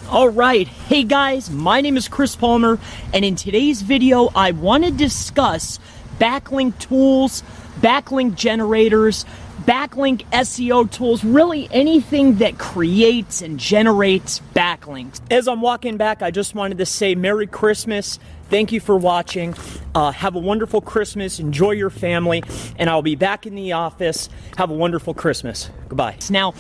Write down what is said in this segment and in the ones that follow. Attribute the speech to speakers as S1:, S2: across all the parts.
S1: All right, hey guys, my name is Chris Palmer, and in today's video, I want to discuss backlink tools, backlink generators, backlink SEO tools, really anything that creates and generates backlinks. As I'm walking back, I just wanted to say Merry Christmas. Thank you for watching. Have a wonderful Christmas. Enjoy your family, and I'll be back in the office. Have a wonderful Christmas. Goodbye. Now,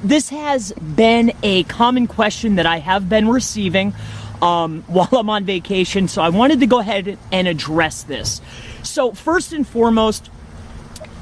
S1: this has been a common question that I have been receiving while I'm on vacation, so I wanted to go ahead and address this. So first and foremost,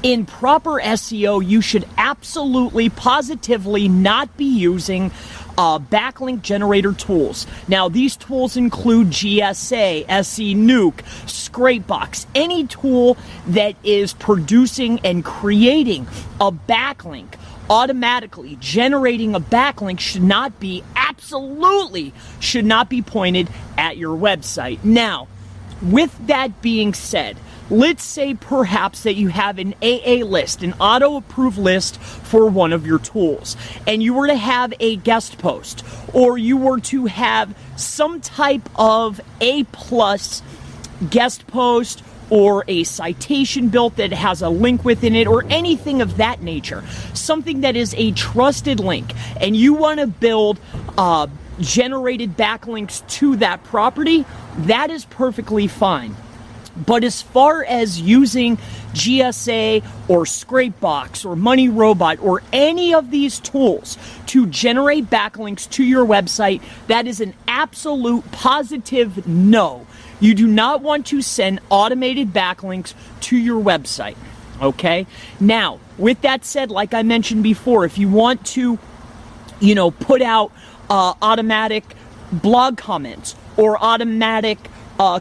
S1: in proper SEO, you should absolutely, positively not be using backlink generator tools. Now, these tools include GSA, SE Nuke, Scrapebox, any tool that is producing and creating a backlink. Automatically generating a backlink absolutely should not be pointed at your website. Now, with that being said, let's say perhaps that you have an AA list, an auto-approved list for one of your tools, and you were to have a guest post, or you were to have some type of A+ guest post, or a citation built that has a link within it, or anything of that nature, something that is a trusted link, and you want to build generated backlinks to that property, that is perfectly fine. But as far as using GSA or Scrapebox or Money Robot or any of these tools to generate backlinks to your website, that is an absolute positive no. You do not want to send automated backlinks to your website, okay? Now, with that said, like I mentioned before, if you want to, put out automatic blog comments or automatic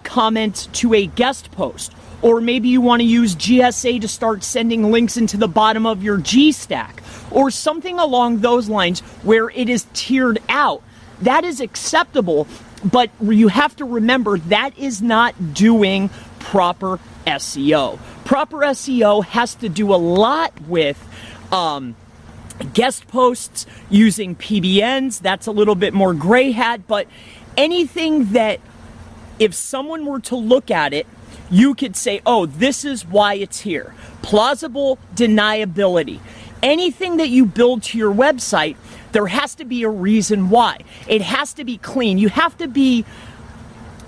S1: comments to a guest post, or maybe you want to use GSA to start sending links into the bottom of your G stack, or something along those lines where it is tiered out, that is acceptable. But you have to remember that is not doing proper SEO. Proper SEO has to do a lot with guest posts, using PBNs. That's a little bit more gray hat, but anything that if someone were to look at it, you could say, oh, this is why it's here. Plausible deniability. Anything that you build to your website, there has to be a reason why. It has to be clean. You have to be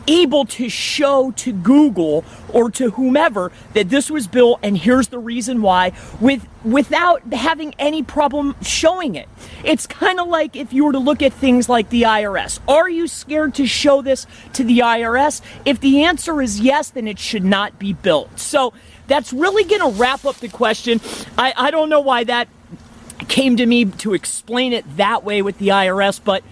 S1: able to show to Google or to whomever that this was built and here's the reason why, without having any problem showing it. It's kind of like if you were to look at things like the IRS. Are you scared to show this to the IRS? If the answer is yes, then it should not be built. So that's really going to wrap up the question. I don't know why that came to me to explain it that way with the IRS, but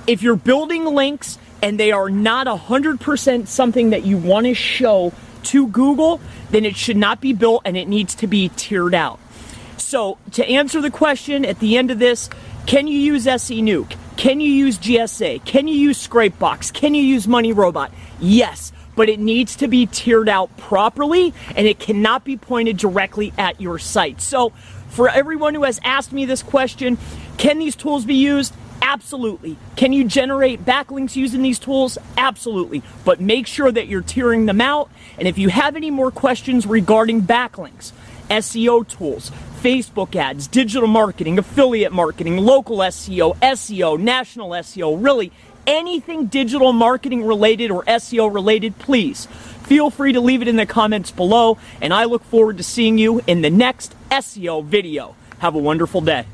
S1: if you're building links and they are not 100% something that you want to show to Google, then it should not be built and it needs to be tiered out. So to answer the question at the end of this, can you use SE Nuke? Can you use GSA? Can you use Scrapebox? Can you use Money Robot? Yes, but it needs to be tiered out properly and it cannot be pointed directly at your site. So for everyone who has asked me this question, can these tools be used? Absolutely. Can you generate backlinks using these tools? Absolutely. But make sure that you're tiering them out. And if you have any more questions regarding backlinks, SEO tools, Facebook ads, digital marketing, affiliate marketing, local SEO, national SEO, really anything digital marketing related or SEO related, please feel free to leave it in the comments below. And I look forward to seeing you in the next SEO video. Have a wonderful day.